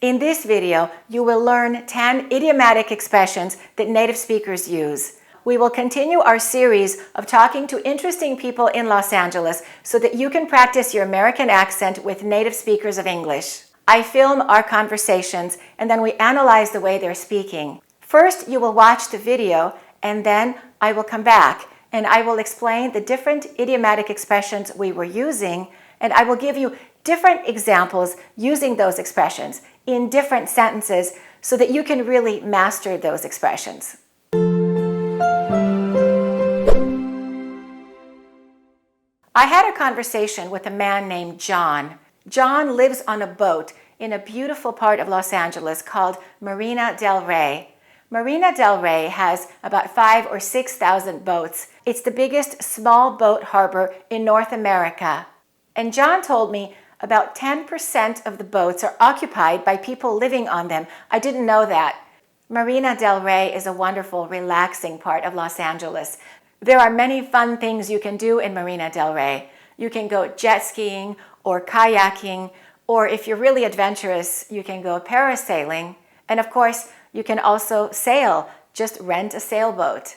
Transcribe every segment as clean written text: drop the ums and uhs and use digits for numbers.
In this video, you will learn 10 idiomatic expressions that native speakers use. We will continue our series of talking to interesting people in Los Angeles so that you can practice your American accent with native speakers of English. I film our conversations and then we analyze the way they're speaking. First, you will watch the video and then I will come back and I will explain the different idiomatic expressions we were using, and I will give you different examples using those expressions in different sentences so that you can really master those expressions. I had a conversation with a man named John. John lives on a boat in a beautiful part of Los Angeles called Marina del Rey. Marina del Rey has about 5,000 or 6,000 boats. It's the biggest small boat harbor in North America. And John told me about 10% of the boats are occupied by people living on them. I didn't know that. Marina del Rey is a wonderful, relaxing part of Los Angeles. There are many fun things you can do in Marina del Rey. You can go jet skiing or kayaking, or if you're really adventurous, you can go parasailing. And of course, you can also sail, just rent a sailboat.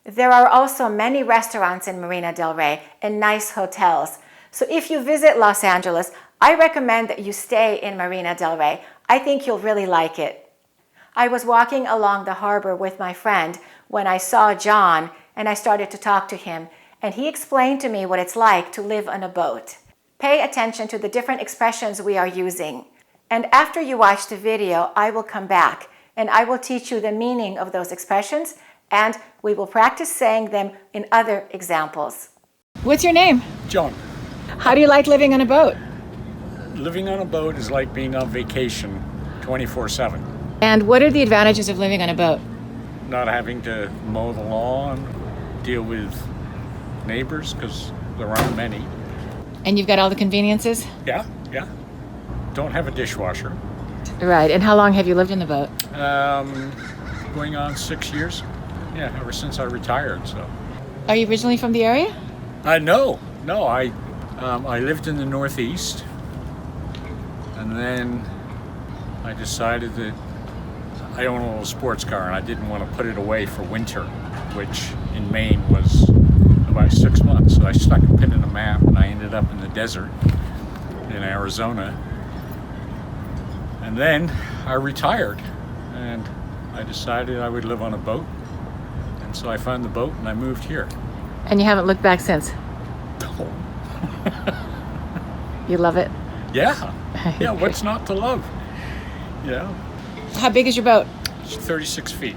There are also many restaurants in Marina del Rey and nice hotels. So if you visit Los Angeles, I recommend that you stay in Marina del Rey. I think you'll really like it. I was walking along the harbor with my friend when I saw John and I started to talk to him, and he explained to me what it's like to live on a boat. Pay attention to the different expressions we are using. And after you watch the video, I will come back and I will teach you the meaning of those expressions, and we will practice saying them in other examples. What's your name? John. How do you like living on a boat? Living on a boat is like being on vacation 24/7. And what are the advantages of living on a boat? Not having to mow the lawn, deal with neighbors, because there aren't many. And you've got all the conveniences? Yeah. Don't have a dishwasher. Right. And how long have you lived in the boat? Going on 6 years. Yeah, ever since I retired. So. Are you originally from the area? No. I lived in the Northeast, and then I decided that I own a little sports car, and I didn't want to put it away for winter, which in Maine was about 6 months. So I stuck a pin in the map, and I ended up in the desert in Arizona. And then I retired, and I decided I would live on a boat. And so I found the boat, and I moved here. And you haven't looked back since? No. You love it? Yeah, what's not to love? Yeah. How big is your boat? It's 36 feet.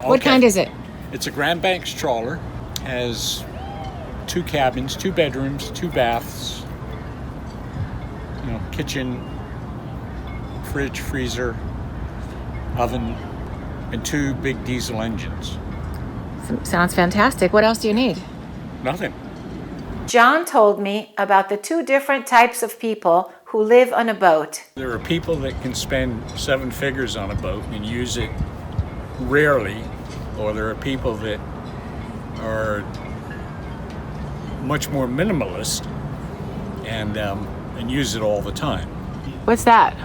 What kind is it? It's a Grand Banks trawler. Has 2 cabins, 2 bedrooms, 2 baths, kitchen, fridge, freezer, oven, and 2 big diesel engines. Sounds fantastic. What else do you need? Nothing. John told me about the 2 different types of people who live on a boat. There are people that can spend 7 figures on a boat and use it rarely, or there are people that are much more minimalist and use it all the time. What's that?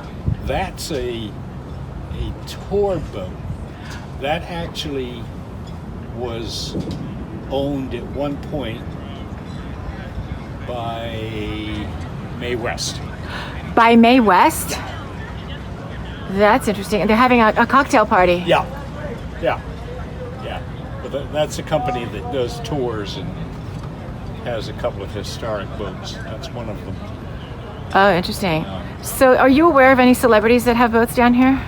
That's a tour boat. That actually was owned at one point by Mae West. By Mae West? That's interesting. And they're having a cocktail party. Yeah. But that's a company that does tours and has a couple of historic boats. That's one of them. Oh, interesting. So are you aware of any celebrities that have boats down here?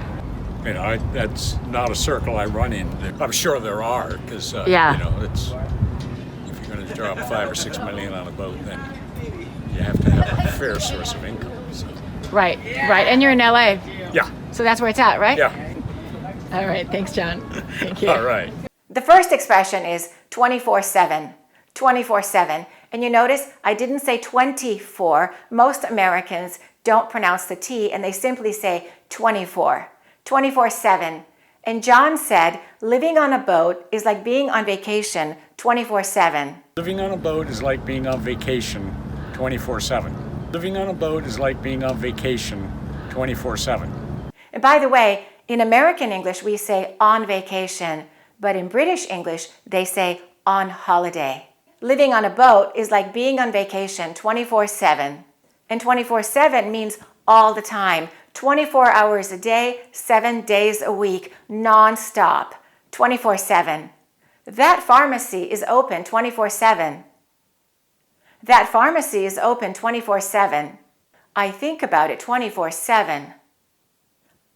That's not a circle I run in. I'm sure there are, because it's, if you're going to drop 5 or 6 million on a boat, then you have to have a fair source of income. So. Right. And you're in LA. Yeah. So that's where it's at, right? Yeah. All right. Thanks, John. Thank you. All right. The first expression is 24/7. 24/7. And you notice I didn't say 24. Most Americans don't pronounce the T and they simply say 24. 24/7. And John said, living on a boat is like being on vacation 24/7. Living on a boat is like being on vacation 24/7. Living on a boat is like being on vacation 24/7. And by the way, in American English, we say on vacation, but in British English, they say on holiday. Living on a boat is like being on vacation 24/7. And 24/7 means all the time, 24 hours a day, 7 days a week, non-stop, 24/7. That pharmacy is open 24/7. That pharmacy is open 24/7. I think about it 24/7.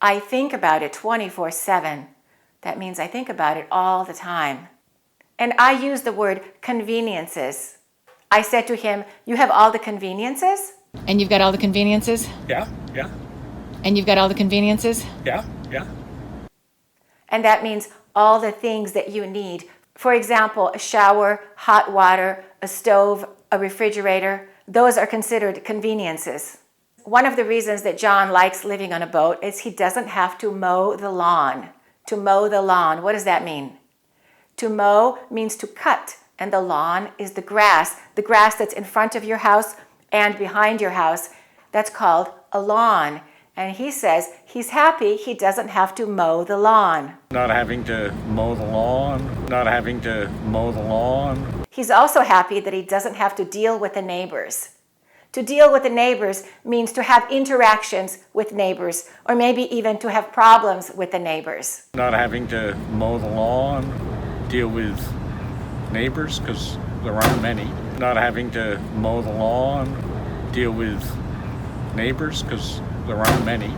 I think about it 24/7. That means I think about it all the time. And I use the word conveniences. I said to him, "You have all the conveniences?" And you've got all the conveniences? Yeah. And you've got all the conveniences? Yeah. And that means all the things that you need. For example, a shower, hot water, a stove, a refrigerator. Those are considered conveniences. One of the reasons that John likes living on a boat is he doesn't have to mow the lawn. To mow the lawn, what does that mean? To mow means to cut, and the lawn is the grass that's in front of your house and behind your house. That's called a lawn. And he says he's happy he doesn't have to mow the lawn. Not having to mow the lawn. Not having to mow the lawn. He's also happy that he doesn't have to deal with the neighbors. To deal with the neighbors means to have interactions with neighbors, or maybe even to have problems with the neighbors. Not having to mow the lawn, deal with neighbors, because there aren't many. Not having to mow the lawn, deal with neighbors, because there aren't many.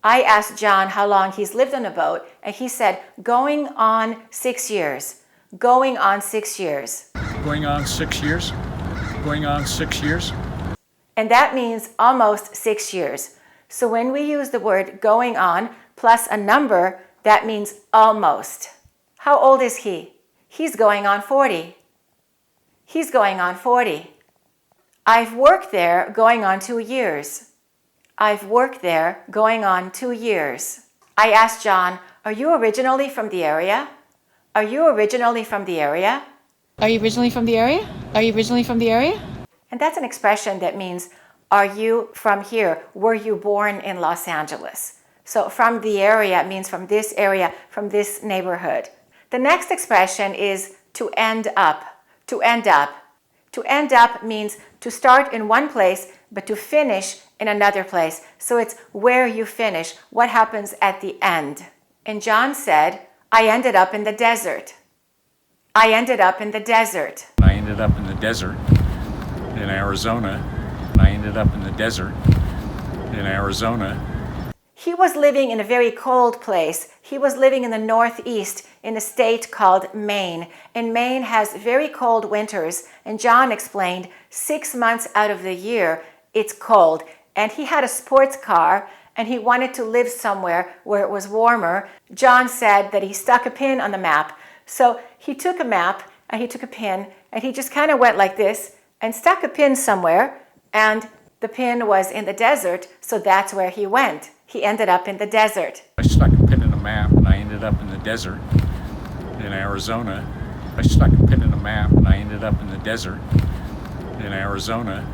I asked John how long he's lived on a boat, and he said, going on 6 years. Going on 6 years. Going on 6 years? Going on 6 years? And that means almost 6 years. So when we use the word going on plus a number, that means almost. How old is he? He's going on 40. He's going on 40. I've worked there going on 2 years. I've worked there going on 2 years. I asked John, are you originally from the area? Are you originally from the area? Are you originally from the area? Are you originally from the area? And that's an expression that means, are you from here? Were you born in Los Angeles? So from the area means from this area, from this neighborhood. The next expression is to end up. To end up. To end up means to start in one place, but to finish in another place. So it's where you finish, what happens at the end. And John said, I ended up in the desert. I ended up in the desert. I ended up in the desert in Arizona. I ended up in the desert in Arizona. He was living in a very cold place. He was living in the Northeast in a state called Maine. And Maine has very cold winters. And John explained 6 months out of the year, it's cold. And he had a sports car and he wanted to live somewhere where it was warmer. John said that he stuck a pin on the map. So he took a map and he took a pin and he just kind of went like this and stuck a pin somewhere. And the pin was in the desert, so that's where he went. He ended up in the desert. I stuck a pin in a map and I ended up in the desert in Arizona. I stuck a pin in a map and I ended up in the desert in Arizona.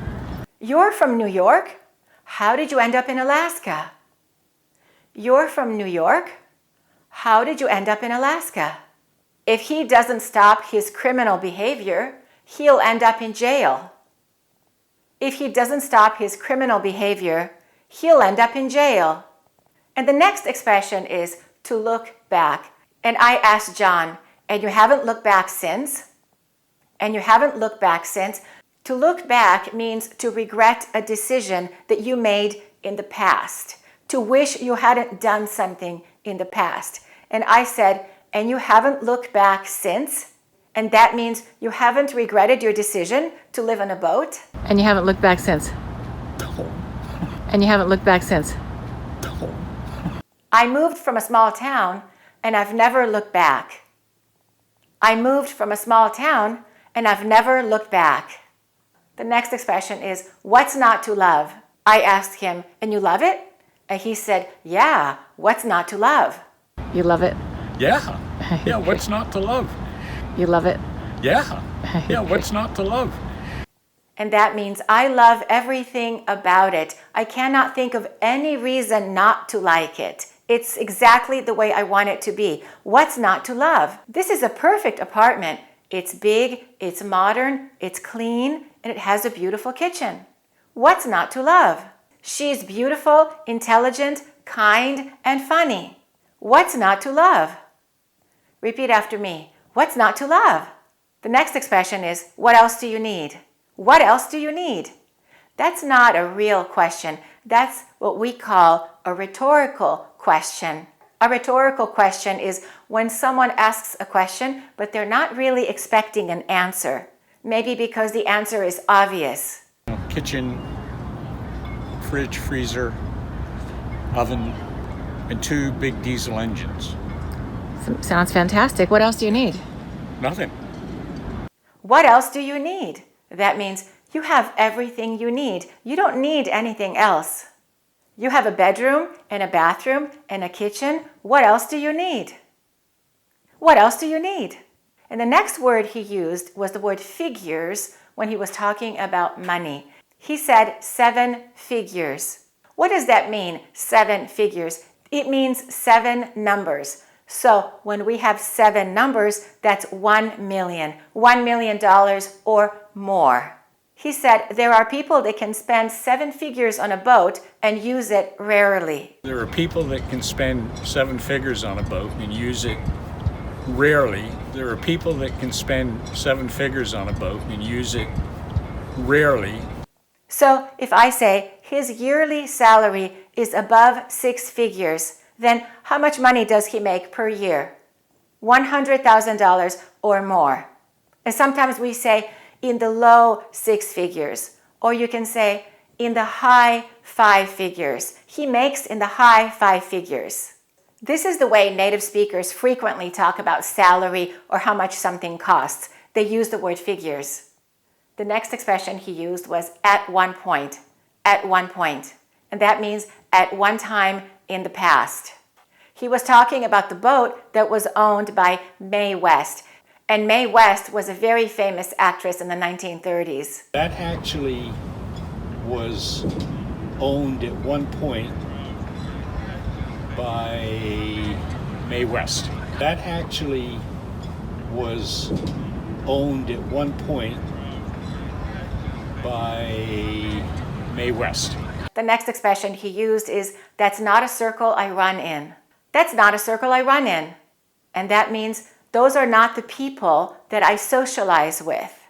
You're from New York? How did you end up in Alaska? You're from New York? How did you end up in Alaska? If he doesn't stop his criminal behavior, he'll end up in jail. If he doesn't stop his criminal behavior, he'll end up in jail. And the next expression is to look back. And I asked John, and you haven't looked back since? And you haven't looked back since? To look back means to regret a decision that you made in the past. To wish you hadn't done something in the past. And I said, and you haven't looked back since? And that means you haven't regretted your decision to live on a boat? And you haven't looked back since? And you haven't looked back since? I moved from a small town and I've never looked back. I moved from a small town and I've never looked back. The next expression is, what's not to love? I asked him, and you love it? And he said, yeah, what's not to love? You love it? Yeah. Yeah, what's not to love? You love it? Yeah. Yeah, what's not to love? And that means I love everything about it. I cannot think of any reason not to like it. It's exactly the way I want it to be. What's not to love? This is a perfect apartment. It's big, it's modern, it's clean, and it has a beautiful kitchen. What's not to love? She's beautiful, intelligent, kind, and funny. What's not to love? Repeat after me. What's not to love? The next expression is, what else do you need? What else do you need? That's not a real question. That's what we call a rhetorical question. A rhetorical question is when someone asks a question, but they're not really expecting an answer. Maybe because the answer is obvious. Kitchen, fridge, freezer, oven, and 2 big diesel engines. Sounds fantastic. What else do you need? Nothing. What else do you need? That means you have everything you need. You don't need anything else. You have a bedroom and a bathroom and a kitchen. What else do you need? What else do you need? And the next word he used was the word figures when he was talking about money. He said 7 figures. What does that mean, 7 figures? It means 7 numbers. So when we have 7 numbers, that's 1 million. $1 million or more. He said there are people that can spend 7 figures on a boat and use it rarely. There are people that can spend 7 figures on a boat and use it rarely. There are people that can spend 7 figures on a boat and use it rarely. So if I say his yearly salary is above 6 figures, then how much money does he make per year? $100,000 or more. And sometimes we say in the low 6 figures, or you can say in the high 5 figures. He makes in the high 5 figures. This is the way native speakers frequently talk about salary or how much something costs. They use the word figures. The next expression he used was at one point. At one point. And that means at one time in the past. He was talking about the boat that was owned by Mae West. And Mae West was a very famous actress in the 1930s. That actually was owned at one point by Mae West. That actually was owned at one point by Mae West. The next expression he used is, that's not a circle I run in. That's not a circle I run in. And that means those are not the people that I socialize with.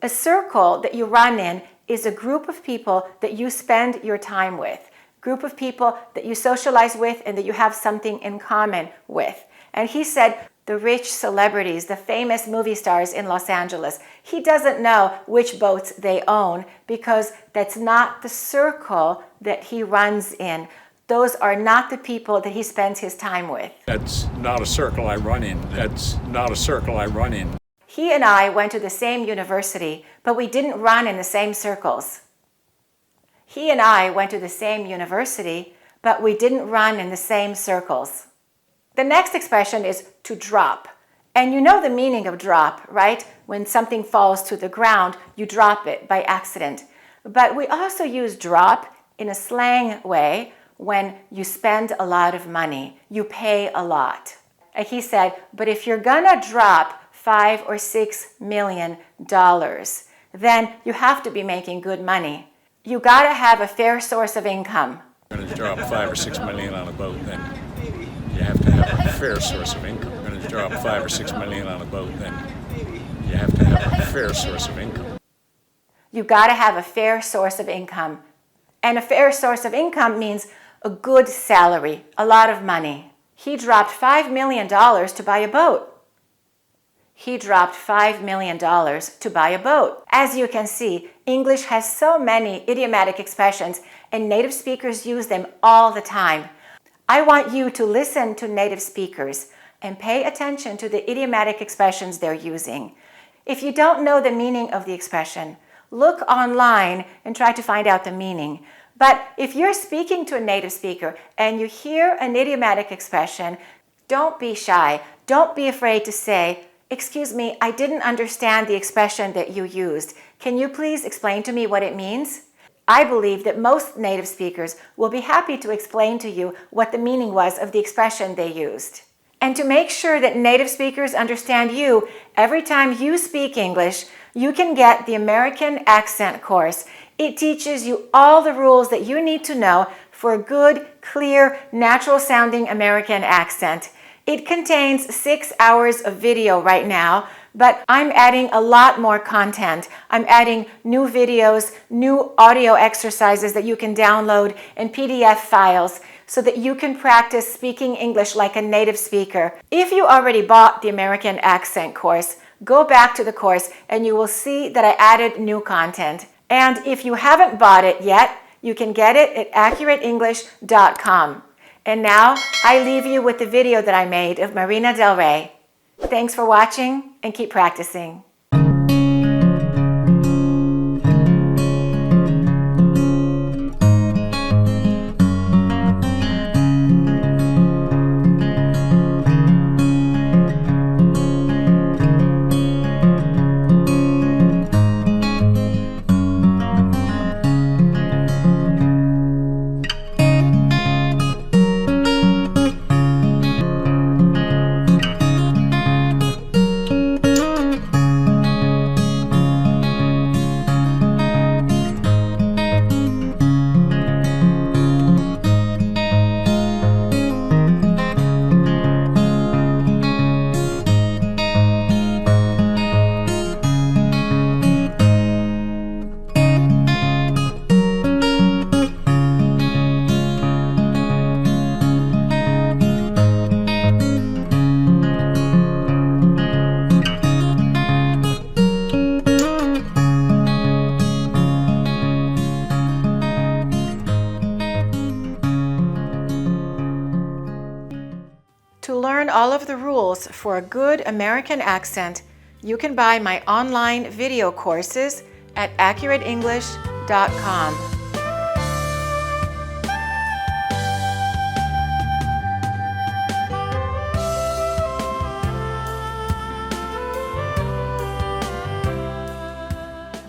A circle that you run in is a group of people that you spend your time with. Group of people that you socialize with and that you have something in common with. And he said the rich celebrities, the famous movie stars in Los Angeles, he doesn't know which boats they own because that's not the circle that he runs in. Those are not the people that he spends his time with. That's not a circle I run in. That's not a circle I run in. He and I went to the same university, but we didn't run in the same circles. He and I went to the same university, but we didn't run in the same circles. The next expression is to drop. And you know the meaning of drop, right? When something falls to the ground, you drop it by accident. But we also use drop in a slang way when you spend a lot of money, you pay a lot. And he said, but if you're gonna drop $5 or $6 million, then you have to be making good money. You gotta have a fair source of income. You're going to drop 5 or 6 million on a boat, then you have to have a fair source of income. You're going to drop 5 or 6 million on a boat, then you have to have a fair source of income. You gotta have a fair source of income. And a fair source of income means a good salary, a lot of money. He dropped $5 million to buy a boat. He dropped $5 million to buy a boat. As you can see, English has so many idiomatic expressions and native speakers use them all the time. I want you to listen to native speakers and pay attention to the idiomatic expressions they're using. If you don't know the meaning of the expression, look online and try to find out the meaning. But if you're speaking to a native speaker and you hear an idiomatic expression, don't be shy. Don't be afraid to say, Excuse me, I didn't understand the expression that you used. Can you please explain to me what it means? I believe that most native speakers will be happy to explain to you what the meaning was of the expression they used. And to make sure that native speakers understand you, every time you speak English, you can get the American Accent course. It teaches you all the rules that you need to know for a good, clear, natural-sounding American accent. It contains 6 hours of video right now, but I'm adding a lot more content. I'm adding new videos, new audio exercises that you can download, and PDF files so that you can practice speaking English like a native speaker. If you already bought the American Accent course, go back to the course and you will see that I added new content. And if you haven't bought it yet, you can get it at accurateenglish.com. And now I leave you with the video that I made of Marina del Rey. Thanks for watching and keep practicing. To learn all of the rules for a good American accent, you can buy my online video courses at accurateenglish.com.